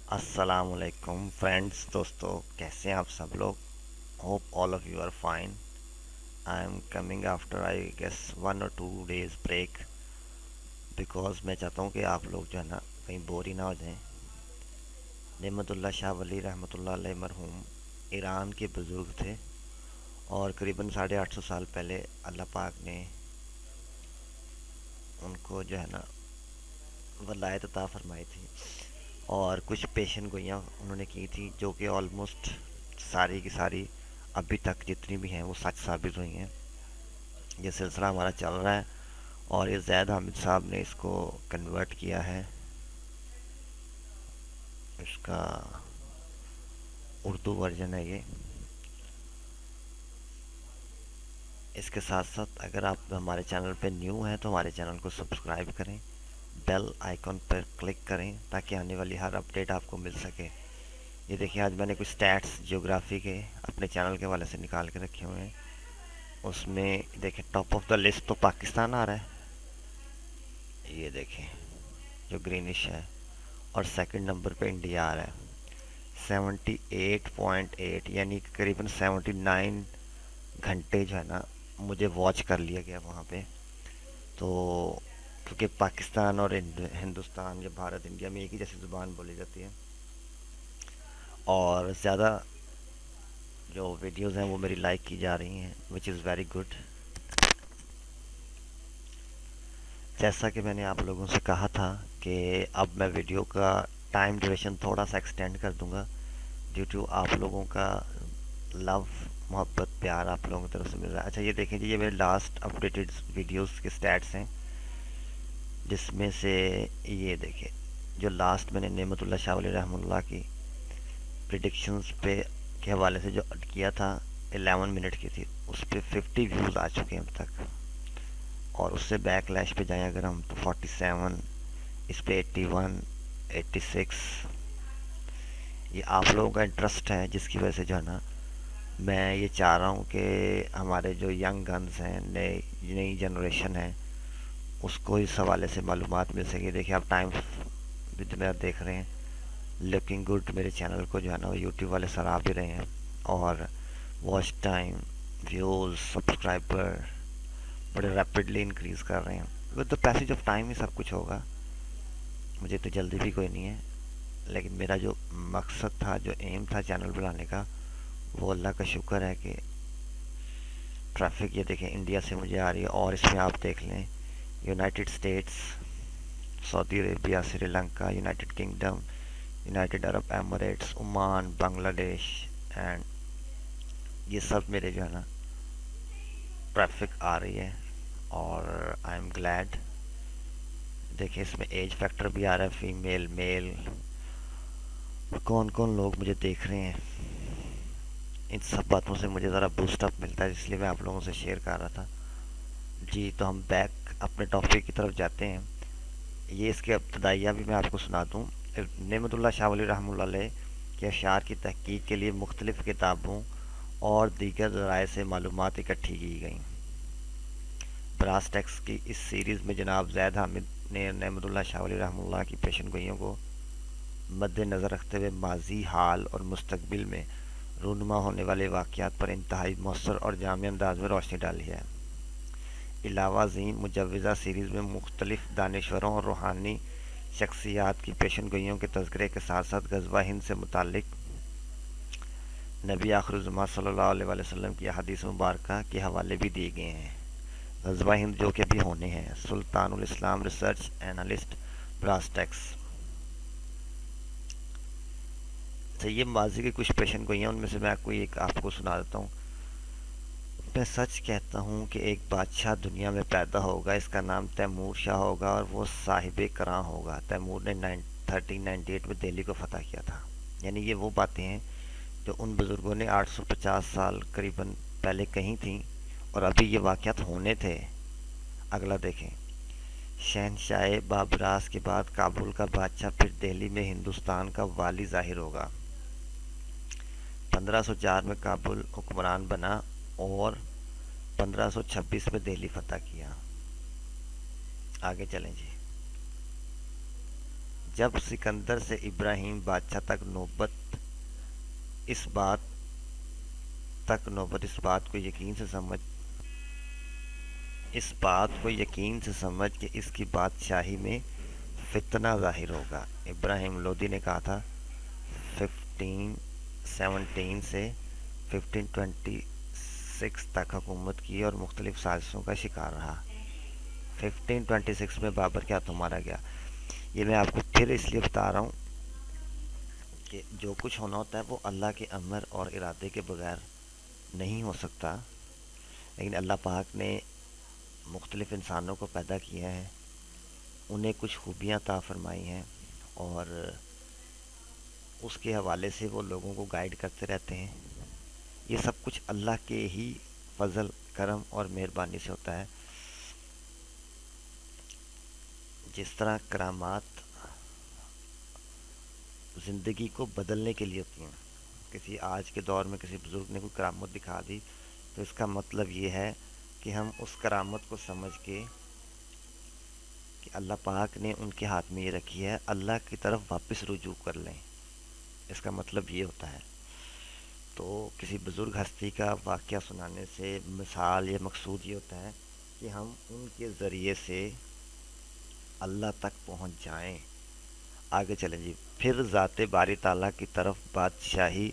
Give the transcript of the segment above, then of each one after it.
السلام علیکم فرینڈس، دوستو، کیسے ہیں آپ سب لوگ؟ Hope all of you are fine. I am coming after I guess 1 or 2 days break, because میں چاہتا ہوں کہ آپ لوگ جو ہے نا کہیں بور ہی نہ ہو جائیں. نعمت اللہ شاہ ولی رحمۃ اللہ علیہ مرحوم ایران کے بزرگ تھے، اور قریباً 850 سال پہلے اللہ پاک نے ان کو جو ہے نا ولایت عطا فرمائی تھی، اور کچھ پیشن گوئیاں انہوں نے کی تھی جو کہ آلموسٹ ساری کی ساری ابھی تک جتنی بھی ہیں وہ سچ ثابت ہوئی ہیں. یہ سلسلہ ہمارا چل رہا ہے، اور یہ زید حامد صاحب نے اس کو کنورٹ کیا ہے. اس کا اردو ورژن ہے یہ. اس کے ساتھ ساتھ اگر آپ ہمارے چینل پہ نیو ہیں تو ہمارے چینل کو سبسکرائب کریں، بیل آئیکن پر کلک کریں تاکہ آنے والی ہر اپڈیٹ آپ کو مل سکے. یہ دیکھیں، آج میں نے کچھ سٹیٹس جیوگرافی کے اپنے چینل کے والے سے نکال کے رکھے ہوئے ہیں. اس میں دیکھیں ٹاپ آف دا لسٹ تو پاکستان آ رہا ہے، یہ دیکھیں جو گرینش ہے، اور سیکنڈ نمبر پہ انڈیا آ رہا ہے 78.8، یعنی قریباً 79 گھنٹے جو ہے نا مجھے واچ کر لیا گیا وہاں پہ. تو کیونکہ پاکستان اور ہندوستان یا بھارت انڈیا میں ایک ہی جیسی زبان بولی جاتی ہے، اور زیادہ جو ویڈیوز ہیں وہ میری لائک کی جا رہی ہیں، وچ از ویری گڈ. جیسا کہ میں نے آپ لوگوں سے کہا تھا کہ اب میں ویڈیو کا ٹائم ڈیوریشن تھوڑا سا ایکسٹینڈ کر دوں گا، ڈیو ٹو آپ لوگوں کا لو، محبت، پیار آپ لوگوں کی طرف سے مل رہا ہے. اچھا یہ دیکھیں جی، یہ میرے لاسٹ اپڈیٹڈ ویڈیوز کے سٹیٹس ہیں، جس میں سے یہ دیکھیں جو لاسٹ میں نے نعمت اللہ شاہ ولی رحمۃ اللہ کی پریڈکشنز پہ کے حوالے سے جو کیا تھا 11 منٹ کی تھی، اس پہ 50 ویوز آ چکے ہیں اب تک. اور اس سے بیک لیش پہ جائیں اگر ہم تو 47، اس پہ 81، 86. یہ آپ لوگوں کا انٹرسٹ ہے جس کی وجہ سے جو ہے نا میں یہ چاہ رہا ہوں کہ ہمارے جو ینگ گنز ہیں، نئی جنریشن ہے، اس کو اس حوالے سے معلومات مل سکے. دیکھیں آپ ٹائم بھی میرا دیکھ رہے ہیں، لکنگ گڈ. میرے چینل کو جو ہے نا وہ یوٹیوب والے سراہ بھی رہے ہیں، اور واچ ٹائم، ویوز، سبسکرائبر بڑے ریپڈلی انکریز کر رہے ہیں. With the passage of time ہی سب کچھ ہوگا، مجھے تو جلدی بھی کوئی نہیں ہے. لیکن میرا جو مقصد تھا، جو ایم تھا چینل بنانے کا، وہ اللہ کا شکر ہے کہ ٹریفک یہ دیکھیں انڈیا سے مجھے آ رہی ہے. اور اس میں آپ دیکھ لیں یونائٹڈ اسٹیٹس، سعودی Arabia, Sri Lanka, United kingdom, United عرب ایمریٹس، عمان، بنگلہ دیش، اینڈ یہ سب میرے جو ہے نا ٹریفک آ رہی ہے، اور آئی ایم گلیڈ. دیکھیں اس میں ایج فیکٹر بھی آ رہا ہے، فیمیل، میل، کون کون لوگ مجھے دیکھ رہے ہیں. ان سب باتوں سے مجھے ذرا بوسٹ اپ ملتا ہے، اس لیے میں آپ لوگوں سے شیئر کر رہا تھا. جی تو ہم بیک اپنے ٹاپک کی طرف جاتے ہیں. یہ اس کے ابتدائیہ بھی میں آپ کو سنا دوں. نعمت اللہ شاہ ولی رحمۃ اللہ علیہ کے اشعار کی تحقیق کے لیے مختلف کتابوں اور دیگر ذرائع سے معلومات اکٹھی کی گئیں. براس ٹیکس کی اس سیریز میں جناب زید حامد نے نعمت اللہ شاہ ولی رحمۃ اللہ کی پیشن گوئیوں کو مد نظر رکھتے ہوئے ماضی، حال اور مستقبل میں رونما ہونے والے واقعات پر انتہائی مؤثر اور جامع انداز میں روشنی ڈالی ہے. علاوہ ازیں مجوزہ سیریز میں مختلف دانشوروں اور روحانی شخصیات کی پیشن گوئیوں کے تذکرے کے ساتھ ساتھ غزوہ ہند سے متعلق نبی آخر الزماں صلی اللہ علیہ وسلم کی احادیث مبارکہ کے حوالے بھی دیے گئے ہیں. غزوہ ہند جو کہ ابھی ہونے ہیں. سلطان الاسلام ریسرچ اینالسٹ، براس ٹیکس. یہ ماضی کی کچھ پیشن گوئیاں، ان میں سے میں کوئی ایک آپ کو سنا دیتا ہوں. میں سچ کہتا ہوں کہ ایک بادشاہ دنیا میں پیدا ہوگا، اس کا نام تیمور شاہ ہوگا، اور وہ صاحب کراں ہوگا. تیمور نے 1398 میں دہلی کو فتح کیا تھا. یعنی یہ وہ باتیں ہیں جو ان بزرگوں نے 850 سال قریباً پہلے کہیں تھیں، اور ابھی یہ واقعات ہونے تھے. اگلا دیکھیں، شہنشاہ بابراس کے بعد کابل کا بادشاہ پھر دہلی میں ہندوستان کا والی ظاہر ہوگا. 1504 میں کابل حکمران بنا اور 1526 میں دہلی فتح کیا. آگے چلیں جی. جب سکندر سے ابراہیم بادشاہ تک اس بات اس بات کو یقین سے سمجھ کہ اس کی بادشاہی میں فتنہ ظاہر ہوگا۔ ابراہیم لودھی نے کہا تھا 1517 سے 1526 تک حکومت کی اور مختلف سازشوں کا شکار رہا۔ 1526 میں بابر کے ہاتھوں مارا گیا۔ یہ میں آپ کو پھر اس لیے بتا رہا ہوں کہ جو کچھ ہونا ہوتا ہے وہ اللہ کے امر اور ارادے کے بغیر نہیں ہو سکتا، لیکن اللہ پاک نے مختلف انسانوں کو پیدا کیا ہے، انہیں کچھ خوبیاں عطا فرمائی ہیں، اور اس کے حوالے سے وہ لوگوں کو گائیڈ کرتے رہتے ہیں۔ یہ سب کچھ اللہ کے ہی فضل، کرم اور مہربانی سے ہوتا ہے۔ جس طرح کرامات زندگی کو بدلنے کے لیے ہوتی ہیں، کسی آج کے دور میں کسی بزرگ نے کوئی کرامت دکھا دی تو اس کا مطلب یہ ہے کہ ہم اس کرامت کو سمجھ کے کہ اللہ پاک نے ان کے ہاتھ میں یہ رکھی ہے، اللہ کی طرف واپس رجوع کر لیں۔ اس کا مطلب یہ ہوتا ہے۔ تو کسی بزرگ ہستی کا واقعہ سنانے سے مثال یا مقصود یہ ہوتا ہے کہ ہم ان کے ذریعے سے اللہ تک پہنچ جائیں۔ آگے چلیں جی۔ پھر ذات باری تعالیٰ کی طرف بادشاہی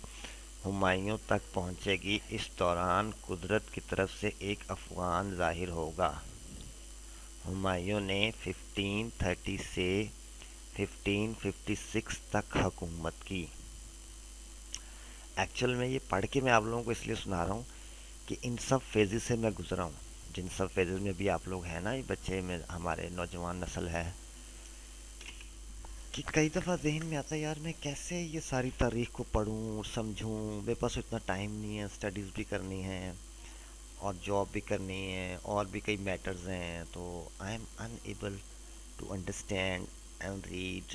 ہمایوں تک پہنچے گی۔ اس دوران قدرت کی طرف سے ایک افغان ظاہر ہوگا۔ ہمایوں نے 1530 سے 1556 تک حکومت کی۔ ایکچول میں یہ پڑھ کے میں آپ لوگوں کو اس لیے سنا رہا ہوں کہ ان سب فیزز سے میں گزرا ہوں، جن سب فیزز میں بھی آپ لوگ ہیں نا، یہ بچے میں ہمارے نوجوان نسل ہے، کہ کئی دفعہ ذہن میں آتا ہے یار میں کیسے یہ ساری تاریخ کو پڑھوں سمجھوں، میرے پاس اتنا ٹائم نہیں ہے، اسٹڈیز بھی کرنی ہے اور جاب بھی کرنی ہے اور بھی کئی میٹرز ہیں، تو I am unable to understand and read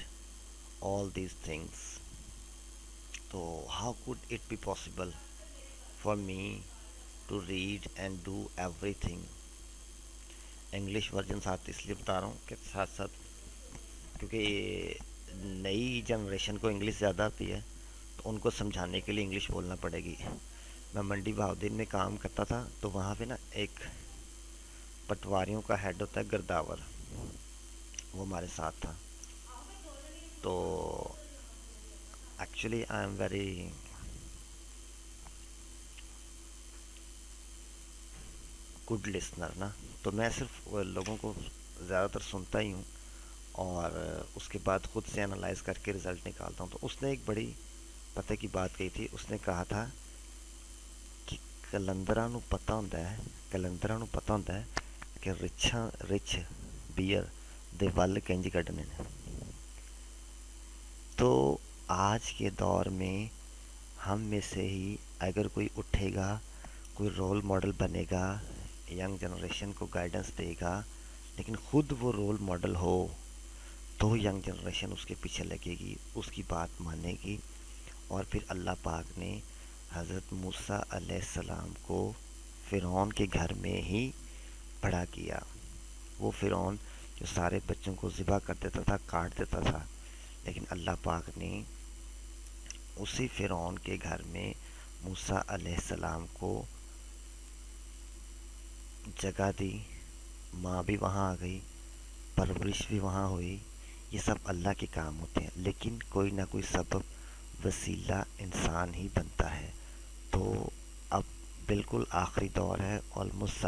all these things. تو how could it be possible for me to read and do everything. English version ساتھ اس لیے بتا رہا ہوں کہ ساتھ ساتھ کیونکہ نئی جنریشن کو انگلش زیادہ آتی ہے، تو ان کو سمجھانے کے لیے انگلش بولنا پڑے گی۔ میں منڈی بہاؤدین میں کام کرتا تھا، تو وہاں پہ نا ایک پٹواریوں کا ہیڈ ہوتا ہے گرداور، وہ ہمارے ساتھ تھا۔ تو actually I am very good listener نا، تو میں صرف لوگوں کو زیادہ تر سنتا ہی ہوں اور اس کے بعد خود سے انالائز کر کے رزلٹ نکالتا ہوں۔ تو اس نے ایک بڑی پتہ کی بات کہی تھی، اس نے کہا تھا کہ کلندراں نوں پتہ ہوندا ہے کہ رچ بیئر دے ول کنج کڈنے نے۔ تو آج کے دور میں ہم میں سے ہی اگر کوئی اٹھے گا، کوئی رول ماڈل بنے گا، ینگ جنریشن کو گائیڈنس دے گا، لیکن خود وہ رول ماڈل ہو، تو ینگ جنریشن اس کے پیچھے لگے گی، اس کی بات مانے گی۔ اور پھر اللہ پاک نے حضرت موسیٰ علیہ السلام کو فرعون کے گھر میں ہی بڑا کیا۔ وہ فرعون جو سارے بچوں کو ذبح کر دیتا تھا، کاٹ دیتا تھا، لیکن اللہ پاک نے اسی فرعون کے گھر میں موسیٰ علیہ السلام کو جگہ دی، ماں بھی وہاں آ گئی، پرورش بھی وہاں ہوئی۔ یہ سب اللہ کے کام ہوتے ہیں، لیکن کوئی نہ کوئی سبب وسیلہ انسان ہی بنتا ہے۔ تو اب بالکل آخری دور ہے، آلموسٹ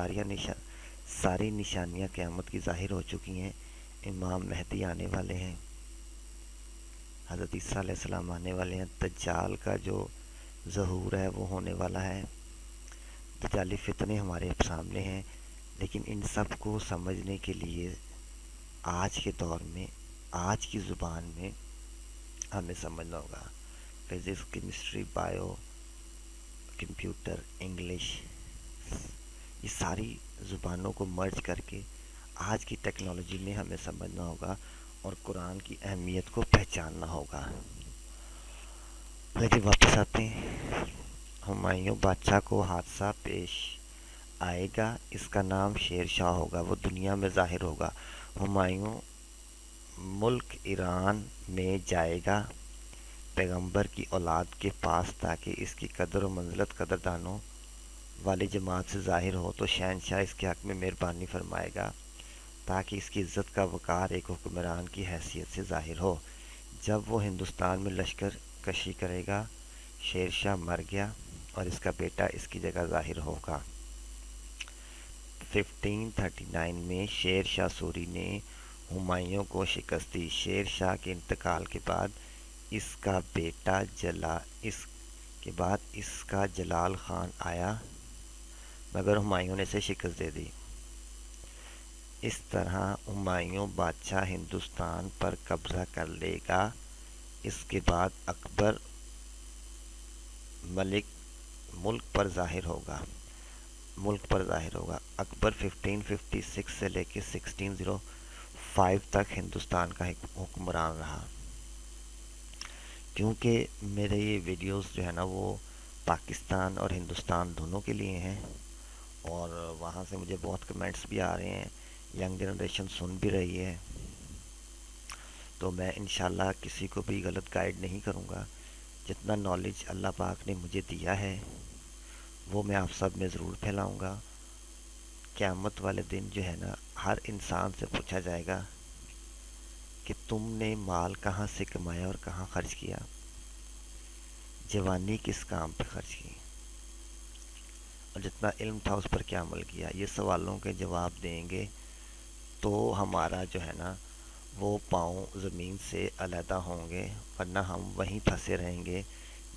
ساری نشانیاں قیامت کی ظاہر ہو چکی ہیں۔ امام مہدی آنے والے ہیں، حضرت عیسیٰ علیہ السلام آنے والے ہیں، دجال کا جو ظہور ہے وہ ہونے والا ہے، دجالی فتنے ہمارے سامنے ہیں۔ لیکن ان سب کو سمجھنے کے لیے آج کے دور میں، آج کی زبان میں ہمیں سمجھنا ہوگا۔ Physics, chemistry, bio, computer, English, یہ ساری زبانوں کو مرج کر کے آج کی ٹیکنالوجی میں ہمیں سمجھنا ہوگا اور قرآن کی اہمیت کو پہچاننا ہوگا۔ لیکن واپس آتے ہیں، ہمایوں بادشاہ کو حادثہ پیش آئے گا، اس کا نام شیر شاہ ہوگا، وہ دنیا میں ظاہر ہوگا۔ ہمایوں ملک ایران میں جائے گا پیغمبر کی اولاد کے پاس تاکہ اس کی قدر و منزلت قدردانوں والی جماعت سے ظاہر ہو تو شہنشاہ اس کے حق میں مہربانی فرمائے گا تاکہ اس کی عزت کا وقار ایک حکمران کی حیثیت سے ظاہر ہو۔ جب وہ ہندوستان میں لشکر کشی کرے گا، شیر شاہ مر گیا اور اس کا بیٹا اس کی جگہ ظاہر ہوگا۔ 1539 میں شیر شاہ سوری نے ہمایوں کو شکست دی۔ شیر شاہ کے انتقال کے بعد اس کا بیٹا اس کا جلال خان آیا مگر ہمایوں نے اسے شکست دے دی۔ اس طرح ہمایوں بادشاہ ہندوستان پر قبضہ کر لے گا۔ اس کے بعد اکبر ملک پر ظاہر ہوگا۔ اکبر 1556 سے لے کے 1605 تک ہندوستان کا حکمران رہا۔ کیونکہ میرے یہ ویڈیوز جو ہے نا وہ پاکستان اور ہندوستان دونوں کے لیے ہیں، اور وہاں سے مجھے بہت کمنٹس بھی آ رہے ہیں، ینگ جنریشن سن بھی رہی ہے، تو میں انشاءاللہ کسی کو بھی غلط گائیڈ نہیں کروں گا۔ جتنا نالج اللہ پاک نے مجھے دیا ہے وہ میں آپ سب میں ضرور پھیلاؤں گا۔ قیامت والے دن جو ہے نا ہر انسان سے پوچھا جائے گا کہ تم نے مال کہاں سے کمایا اور کہاں خرچ کیا، جوانی کس کام پہ خرچ کی، اور جتنا علم تھا اس پر کیا عمل کیا۔ یہ سوالوں کے جواب دیں گے تو ہمارا جو ہے نا وہ پاؤں زمین سے علیحدہ ہوں گے، ورنہ ہم وہیں پھنسے رہیں گے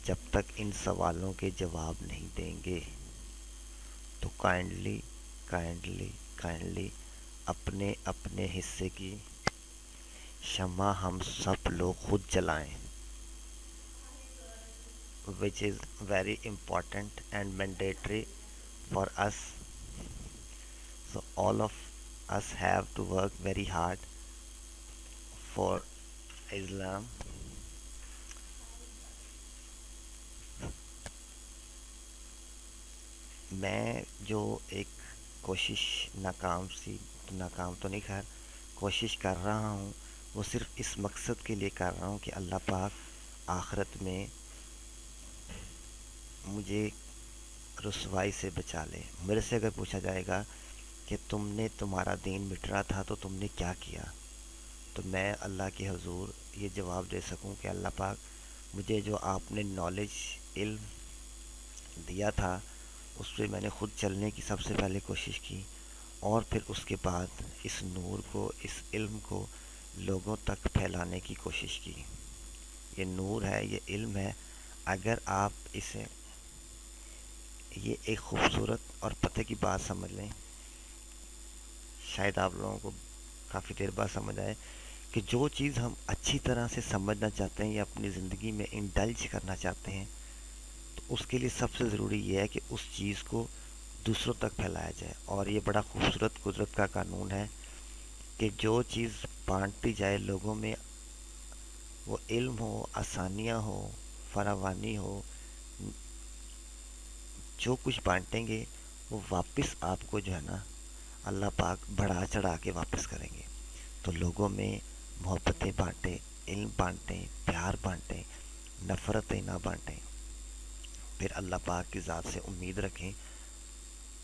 جب تک ان سوالوں کے جواب نہیں دیں گے۔ تو کائنڈلی اپنے اپنے حصے کی شمع ہم سب لوگ خود جلائیں، which is very important and mandatory for us. So all of us have to work very hard for Islam. میں جو ایک کوشش ناکام تو نہیں، خیر کوشش کر رہا ہوں، وہ صرف اس مقصد کے لیے کر رہا ہوں کہ اللہ پاک آخرت میں مجھے رسوائی سے بچا لے۔ میرے سے اگر پوچھا جائے گا کہ تمہارا دین مٹ رہا تھا تو تم نے کیا کیا، تو میں اللہ کے حضور یہ جواب دے سکوں کہ اللہ پاک مجھے جو آپ نے نالج علم دیا تھا اس پہ میں نے خود چلنے کی سب سے پہلے کوشش کی، اور پھر اس کے بعد اس نور کو، اس علم کو لوگوں تک پھیلانے کی کوشش کی۔ یہ نور ہے، یہ علم ہے، اگر آپ اسے یہ ایک خوبصورت اور پتہ کی بات سمجھ لیں، شاید آپ لوگوں کو کافی دیر بعد سمجھ آئے کہ جو چیز ہم اچھی طرح سے سمجھنا چاہتے ہیں یا اپنی زندگی میں انڈلج کرنا چاہتے ہیں، تو اس کے لیے سب سے ضروری یہ ہے کہ اس چیز کو دوسروں تک پھیلایا جائے۔ اور یہ بڑا خوبصورت قدرت کا قانون ہے کہ جو چیز بانٹتی جائے لوگوں میں، وہ علم ہو، آسانیاں ہو، فراوانی ہو، جو کچھ بانٹیں گے وہ واپس آپ کو جو ہے نا اللہ پاک بڑھا چڑھا کے واپس کریں گے۔ تو لوگوں میں محبتیں بانٹیں، علم بانٹیں، پیار بانٹیں، نفرتیں نہ بانٹیں۔ پھر اللہ پاک کی ذات سے امید رکھیں۔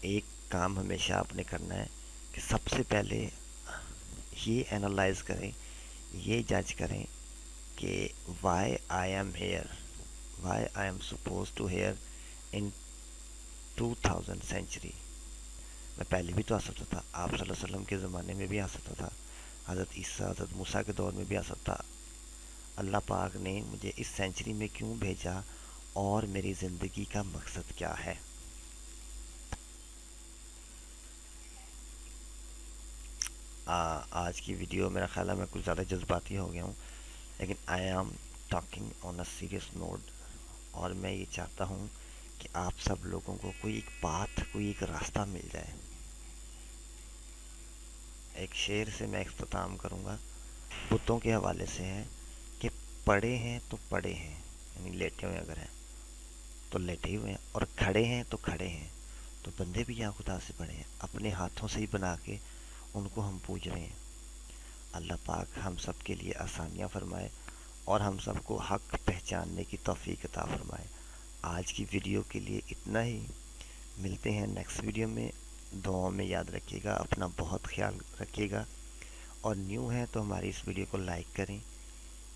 ایک کام ہمیشہ آپ نے کرنا ہے کہ سب سے پہلے یہ اینالائز کریں، یہ جج کریں کہ why I am supposed to hear in 2000 century. میں پہلے بھی تو آ سکتا تھا، آپ صلی اللہ علیہ وسلم کے زمانے میں بھی آ سکتا تھا، حضرت عیسیٰ حضرت موسیٰ کے دور میں بھی آ سکتا۔ اللہ پاک نے مجھے اس سینچری میں کیوں بھیجا اور میری زندگی کا مقصد کیا ہے؟ آج کی ویڈیو میرا خیال ہے میں کچھ زیادہ جذباتی ہو گیا ہوں، لیکن I am talking on a serious note, اور میں یہ چاہتا ہوں کہ آپ سب لوگوں کو کوئی ایک بات، کوئی ایک راستہ مل جائے۔ ایک شعر سے میں اختتام کروں گا، بتوں کے حوالے سے ہے کہ پڑے ہیں تو پڑے ہیں، یعنی لیٹے ہوئے اگر ہیں تو لیٹے ہوئے ہیں، اور کھڑے ہیں تو کھڑے ہیں، تو بندے بھی یہاں خدا سے پڑے ہیں، اپنے ہاتھوں سے ہی بنا کے ان کو ہم پوج رہے ہیں۔ اللہ پاک ہم سب کے لیے آسانیاں فرمائے اور ہم سب کو حق پہچاننے کی توفیق عطا فرمائے۔ آج کی ویڈیو کے لیے اتنا ہی، ملتے ہیں نیکسٹ ویڈیو میں۔ دعاؤں میں یاد رکھیے گا، اپنا بہت خیال رکھیے گا، اور نیو ہیں تو ہماری اس ویڈیو کو لائک کریں،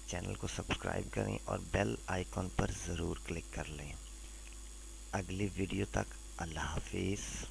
چینل کو سبسکرائب کریں اور بیل آئیکن پر ضرور کلک کر لیں۔ اگلی ویڈیو تک اللہ حافظ۔